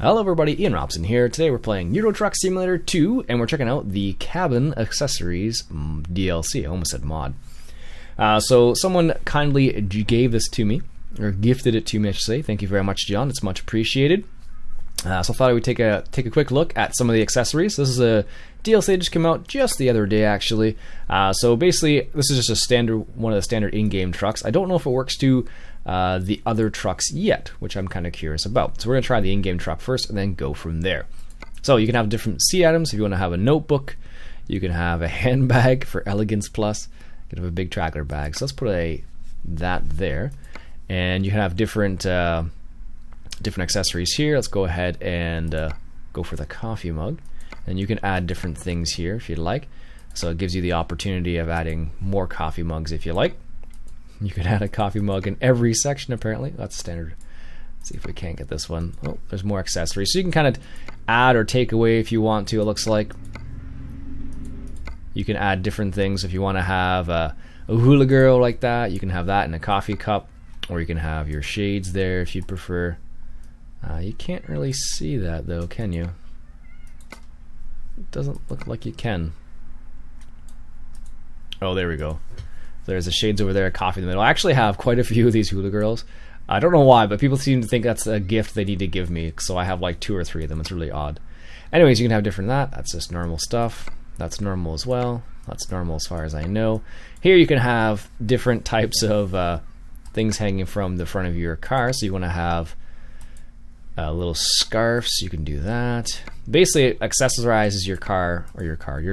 Hello everybody, Iain Robson here. Today we're playing Euro Truck Simulator 2, and we're checking out the Cabin Accessories DLC. I almost said mod. So someone kindly gave this to me, or gifted it to me I should say. Thank you very much, John. It's much appreciated. So I thought I would take a quick look at some of the accessories. This is a DLC that just came out just the other day, actually. So basically, this is just one of the standard in-game trucks. I don't know if it works to the other trucks yet, which I'm kind of curious about. So we're going to try the in-game truck first and then go from there. So you can have different seat items. If you want to have a notebook, you can have a handbag for elegance plus. You can have a big traveler bag. So let's put that there. And you can have different accessories here. Let's go ahead and go for the coffee mug. And you can add different things here if you'd like. So it gives you the opportunity of adding more coffee mugs if you like. You can add a coffee mug in every section apparently. That's standard. Let's see if we can't get this one. Oh, there's more accessories. So you can kind of add or take away if you want to, it looks like. You can add different things if you want to have a hula girl like that. You can have that in a coffee cup. Or you can have your shades there if you'd prefer. You can't really see that though, can you? It doesn't look like you can. Oh, there we go. There's the shades over there, a coffee in the middle. I actually have quite a few of these hula girls. I don't know why, but people seem to think that's a gift they need to give me. So I have like 2 or 3 of them. It's really odd. Anyways, you can have different than that. That's just normal stuff. That's normal as well. That's normal as far as I know. Here you can have different types of things hanging from the front of your car. So you want to have little scarves. You can do that. Basically, it accessorizes your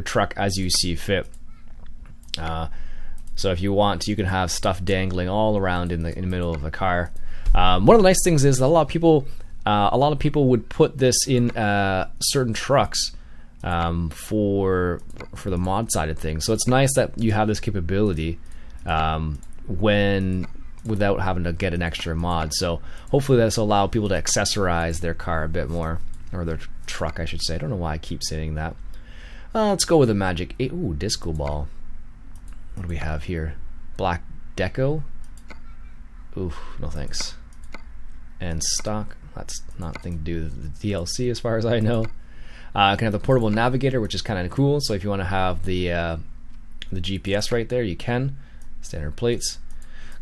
truck as you see fit. So if you want, you can have stuff dangling all around in the middle of the car. One of the nice things is that a lot of people would put this in certain trucks for the mod side of things. So it's nice that you have this capability without having to get an extra mod. So hopefully this will allow people to accessorize their car a bit more, or their truck, I should say. I don't know why I keep saying that. Let's go with a magic 8. Ooh, disco ball. What do we have here? Black deco. Ooh, no thanks. And stock. That's nothing to do with the DLC as far as I know. I can have the portable navigator, which is kind of cool. So if you want to have the GPS right there, you can. Standard plates.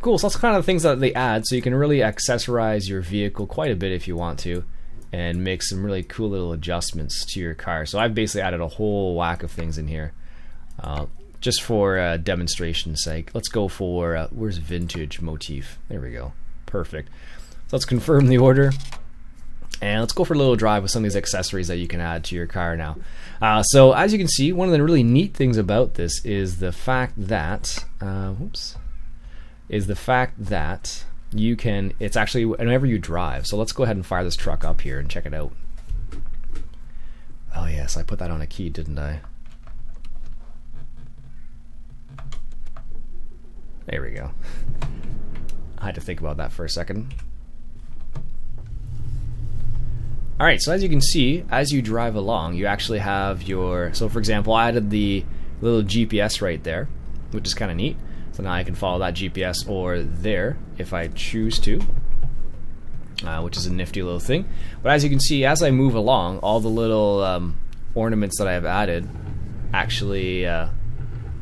Cool, so that's kind of the things that they add. So you can really accessorize your vehicle quite a bit if you want to, and make some really cool little adjustments to your car. So I've basically added a whole whack of things in here. Just for demonstration's sake, let's go for where's vintage motif? There we go, perfect. So let's confirm the order, and let's go for a little drive with some of these accessories that you can add to your car now. So as you can see, one of the really neat things about this is the fact that you can. It's actually whenever you drive. So let's go ahead and fire this truck up here and check it out. Oh yes, I put that on a key, didn't I? There we go. I had to think about that for a second. Alright, so as you can see, as you drive along, you actually have your... So for example, I added the little GPS right there, which is kind of neat. So now I can follow that GPS or there if I choose to, which is a nifty little thing. But as you can see, as I move along, all the little ornaments that I have added actually...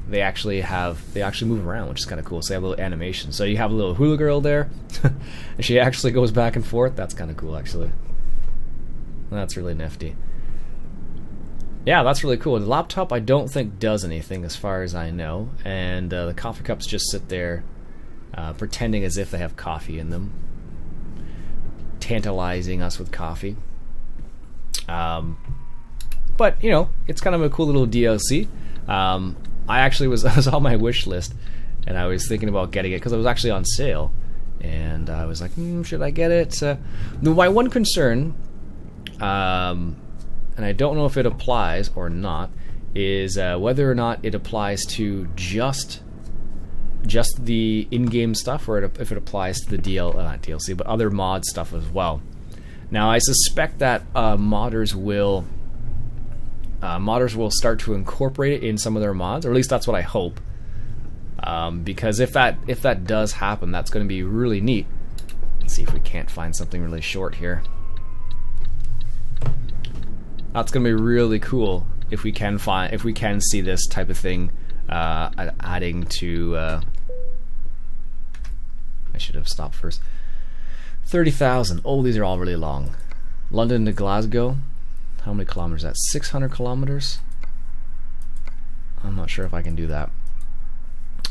They actually move around, which is kind of cool. So they have a little animation. So you have a little hula girl there, and she actually goes back and forth. That's kind of cool, actually. That's really nifty. Yeah, that's really cool. The laptop I don't think does anything as far as I know, and the coffee cups just sit there, pretending as if they have coffee in them, tantalizing us with coffee. But you know, it's kind of a cool little DLC. I actually was on my wish list, and I was thinking about getting it because it was actually on sale, and I was like, should I get it? My one concern, and I don't know if it applies or not, is whether or not it applies to just the in-game stuff, or if it applies to the not DLC, but other mod stuff as well. Now, I suspect that modders will start to incorporate it in some of their mods, or at least that's what I hope. Because if that does happen, that's going to be really neat. Let's see if we can't find something really short here. That's gonna be really cool if we can see this type of thing adding to. I should have stopped first. 30,000. Oh, these are all really long. London to Glasgow. How many kilometers is that? 600 kilometers? I'm not sure if I can do that.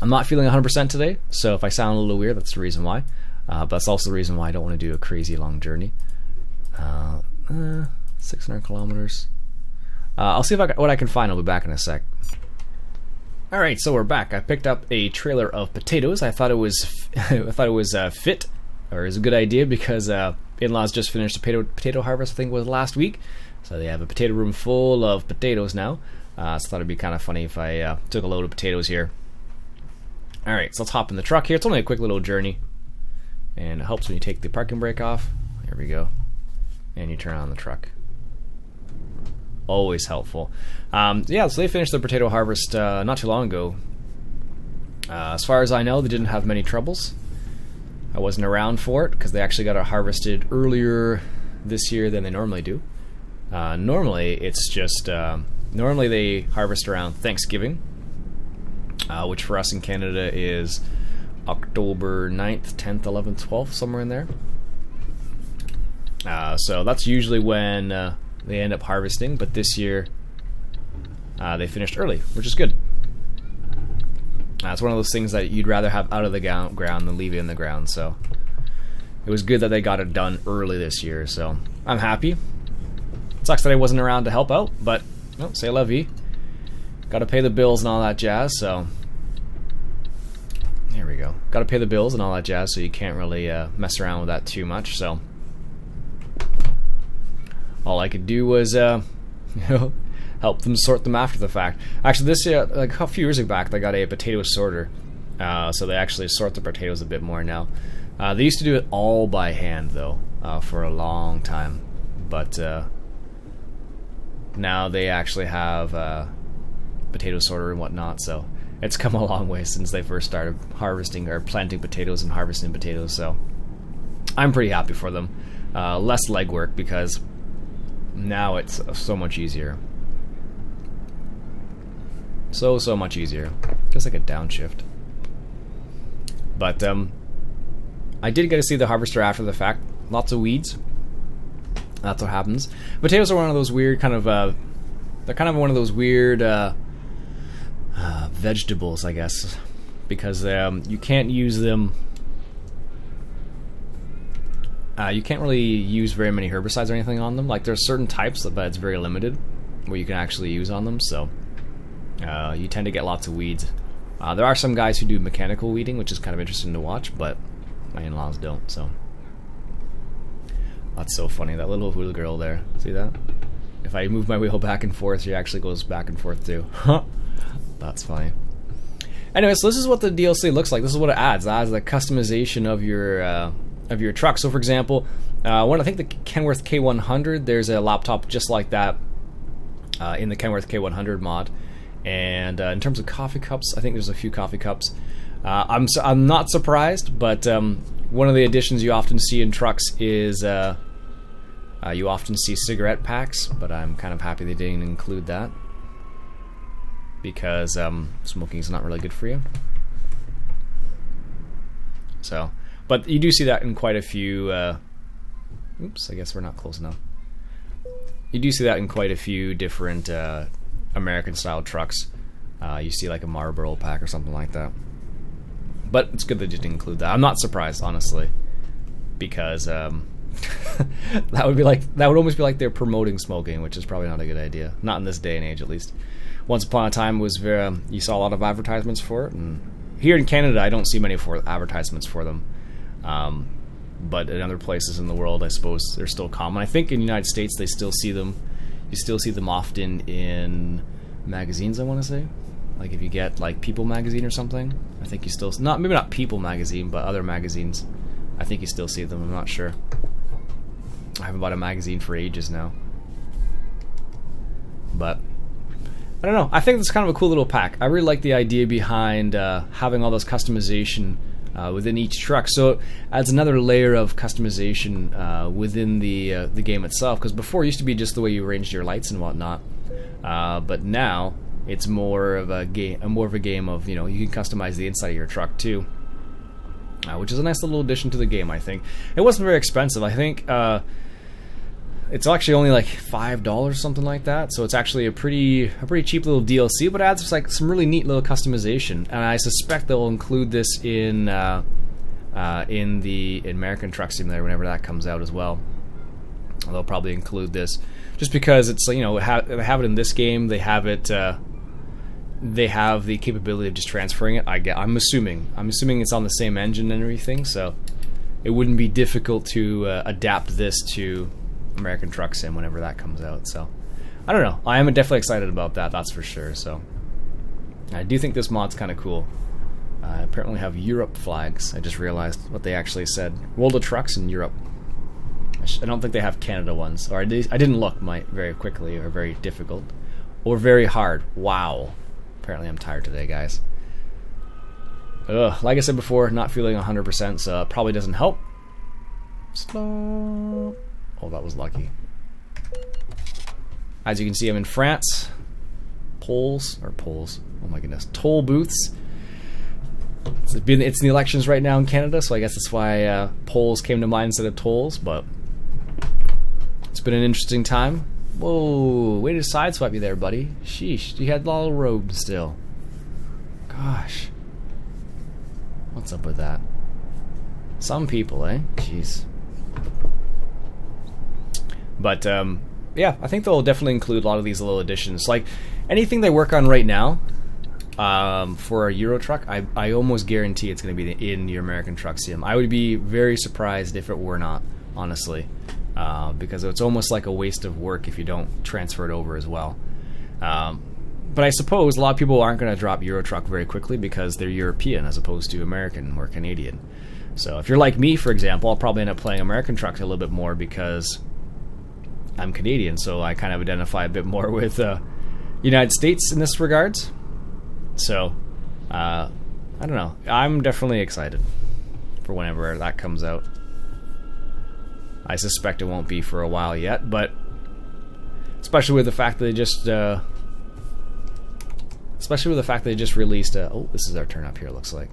I'm not feeling 100% today, so if I sound a little weird, that's the reason why. But that's also the reason why I don't want to do a crazy long journey. 600 kilometers. I'll see what I can find. I'll be back in a sec. Alright, so we're back. I picked up a trailer of potatoes. I thought it was fit, or is a good idea, because in-laws just finished a potato harvest, I think it was last week. So they have a potato room full of potatoes now. So I thought it'd be kind of funny if I took a load of potatoes here. Alright, so let's hop in the truck here. It's only a quick little journey. And it helps when you take the parking brake off. Here we go. And you turn on the truck. Always helpful. Yeah, so they finished their potato harvest not too long ago. As far as I know, they didn't have many troubles. I wasn't around for it because they actually got it harvested earlier this year than they normally do. Normally, it's just normally they harvest around Thanksgiving, which for us in Canada is October 9th, 10th, 11th, 12th, somewhere in there. So that's usually when they end up harvesting, but this year they finished early, which is good. It's one of those things that you'd rather have out of the ground than leave it in the ground, so it was good that they got it done early this year, so I'm happy. It sucks that I wasn't around to help out, but c'est la vie. Gotta pay the bills and all that jazz, so here we go. Gotta pay the bills and all that jazz, so you can't really mess around with that too much, so all I could do was help them sort them after the fact. Actually, this like a few years back, they got a potato sorter, so they actually sort the potatoes a bit more now. They used to do it all by hand, though, for a long time, but now they actually have potato sorter and whatnot, so it's come a long way since they first started harvesting or planting potatoes and harvesting potatoes, so I'm pretty happy for them. Less legwork, because now it's so much easier. So much easier. Just like a downshift. But I did get to see the harvester after the fact. Lots of weeds. That's what happens. Potatoes are one of those weird kind of they're kind of one of those weird vegetables, I guess, because you can't use them. You can't really use very many herbicides or anything on them. Like, there's certain types, but it's very limited where you can actually use on them, so you tend to get lots of weeds. There are some guys who do mechanical weeding, which is kind of interesting to watch, but my in-laws don't, so. That's so funny, that little wheel girl there. See that? If I move my wheel back and forth, she actually goes back and forth too. That's funny. Anyway, so this is what the DLC looks like. This is what it adds. It adds the customization of your truck. So, for example, when I think the Kenworth K100, there's a laptop just like that in the Kenworth K100 mod. And in terms of coffee cups, I think there's a few coffee cups. I'm not surprised, but one of the additions you often see in trucks is you often see cigarette packs, but I'm kind of happy they didn't include that, because smoking is not really good for you. So, but you do see that in quite a few. Oops, I guess we're not close enough. You do see that in quite a few different American-style trucks. You see like a Marlboro pack or something like that. But it's good they didn't include that. I'm not surprised, honestly, because that would almost be like they're promoting smoking, which is probably not a good idea. Not in this day and age, at least. Once upon a time, was you saw a lot of advertisements for it, and here in Canada, I don't see many advertisements for them. But in other places in the world, I suppose they're still common. I think in the United States, they still see them. You still see them often in magazines, I want to say. Like if you get like People magazine or something, I think you still maybe not People magazine, but other magazines. I think you still see them. I'm not sure. I haven't bought a magazine for ages now. But I don't know. I think it's kind of a cool little pack. I really like the idea behind having all those customization within each truck. So it adds another layer of customization within the game itself. Because before it used to be just the way you arranged your lights and whatnot, but now it's more of a game of, you know, you can customize the inside of your truck too, which is a nice little addition to the game. I think it wasn't very expensive. I think it's actually only like $5, something like that. So it's actually a pretty cheap little DLC, but it adds like some really neat little customization. And I suspect they'll include this in the American Truck Simulator whenever that comes out as well. They'll probably include this just because it's, you know, they have it in this game. They have it. They have the capability of just transferring it. I'm assuming it's on the same engine and everything, so it wouldn't be difficult to adapt this to American Truck Sim whenever that comes out. So I don't know. I am definitely excited about that. That's for sure. So I do think this mod's kind of cool. Apparently have Europe flags. I just realized what they actually said. World of Trucks in Europe. I don't think they have Canada ones, or I didn't look very quickly, or very difficult, or very hard. Wow. Apparently I'm tired today, guys. Like I said before, not feeling 100%, so it probably doesn't help. Stop. Oh, that was lucky. As you can see, I'm in France. Toll booths. It's the elections right now in Canada, so I guess that's why polls came to mind instead of tolls, but it's been an interesting time. Whoa, way to sideswipe me there, buddy. Sheesh, you had a little robe still. Gosh. What's up with that? Some people, eh? Jeez. But, yeah, I think they'll definitely include a lot of these little additions. Like, anything they work on right now, for a Euro truck, I almost guarantee it's going to be in your American Truck Sim. I would be very surprised if it were not, honestly. Because it's almost like a waste of work if you don't transfer it over as well. But I suppose a lot of people aren't going to drop Euro Truck very quickly because they're European as opposed to American or Canadian. So if you're like me, for example, I'll probably end up playing American Truck a little bit more because I'm Canadian, so I kind of identify a bit more with United States in this regards. So, I don't know. I'm definitely excited for whenever that comes out. I suspect it won't be for a while yet, but especially with the fact that they just released a, oh, this is our turn up here, it looks like.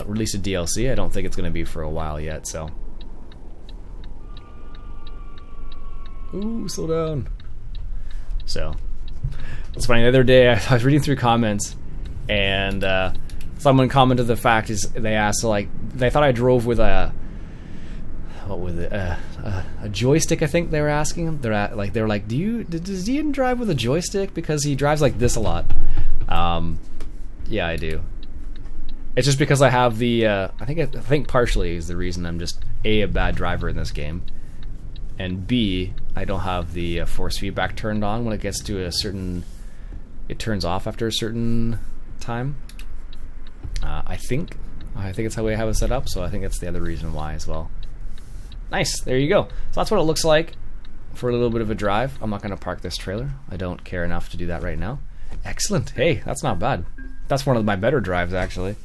Released a DLC. I don't think it's going to be for a while yet, so. Ooh, slow down. So, it's funny, the other day I was reading through comments, and someone commented the fact is they asked, like, they thought I drove with a joystick. I think they were asking him. They were like, does Iain drive with a joystick? Because he drives like this a lot. Yeah, I do. It's just because I have the. I think partially is the reason I'm just a bad driver in this game, and B, I don't have the force feedback turned on when it gets to a certain. It turns off after a certain time. I think it's how we have it set up. So I think that's the other reason why as well. Nice, there you go. So that's what it looks like for a little bit of a drive. I'm not going to park this trailer. I don't care enough to do that right now. Excellent. Hey, that's not bad. That's one of my better drives, actually.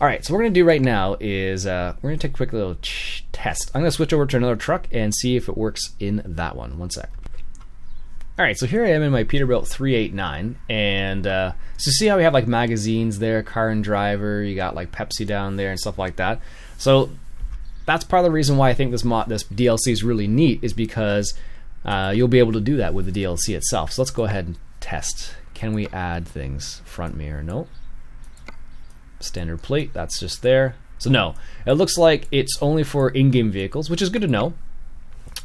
Alright, so what we're going to do right now is we're going to take a quick little test. I'm going to switch over to another truck and see if it works in that one. One sec. Alright, so here I am in my Peterbilt 389, and so see how we have like magazines there, car and driver, you got like Pepsi down there and stuff like that. So that's part of the reason why I think this DLC is really neat, is because you'll be able to do that with the DLC itself. So let's go ahead and test. Can we add things? Front mirror, no. Standard plate, that's just there. So no, it looks like it's only for in-game vehicles, which is good to know.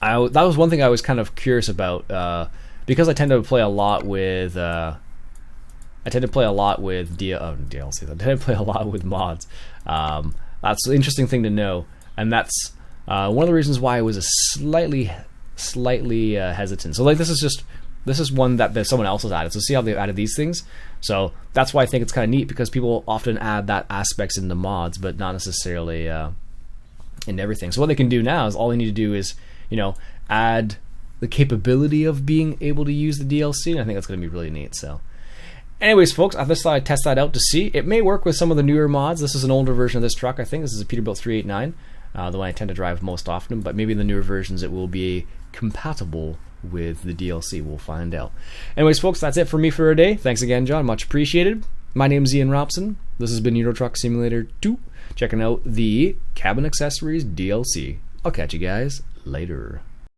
That was one thing I was kind of curious about, because I tend to play a lot with DLCs. I tend to play a lot with mods. That's an interesting thing to know. And that's one of the reasons why I was slightly hesitant. So like this is one that someone else has added. So see how they've added these things. So that's why I think it's kind of neat, because people often add that aspects in the mods, but not necessarily in everything. So what they can do now is all they need to do is, you know, add the capability of being able to use the DLC. And I think that's going to be really neat. So Anyways, folks, I just thought I'd test that out to see. It may work with some of the newer mods. This is an older version of this truck, I think. This is a Peterbilt 389, the one I tend to drive most often, but maybe in the newer versions it will be compatible with the DLC. We'll find out. Anyways, folks, that's it for me for today. Thanks again, John. Much appreciated. My name is Iain Robson. This has been Euro Truck Simulator 2, checking out the Cabin Accessories DLC. I'll catch you guys later.